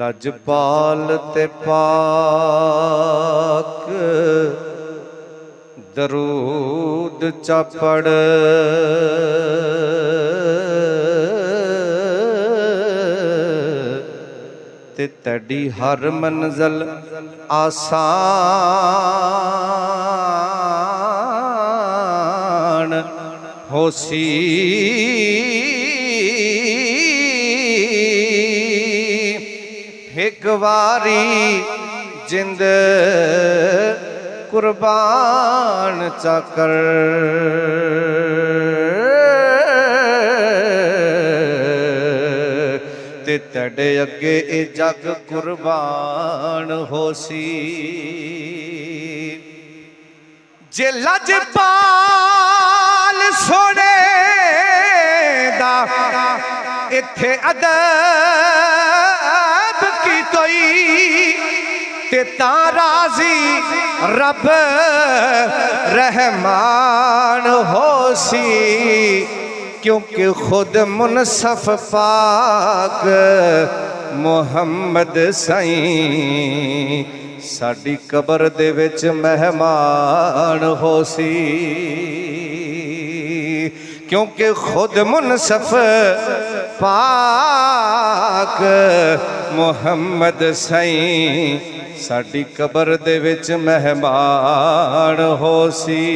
लजपाल ते पाक दरूद चा पढ़ ते तड़ी हर मंज़ल आसान होसी। एक वारी जिंद कुर्बान चा कर ते तड़े अगे ए जग कुर्बान होसी। जे लजपाल सोने दा इत्थे अदब की तोई ते ताराजी रब रहमान होसी। क्योंकि खुद मुनसफ पाक मुहम्मद साईं साडी कबर दे विच मेहमान होसी। क्योंकि खुद मुनसफ पाक मुहम्मद साईं साडी कबर दे विच मेहमान होसी।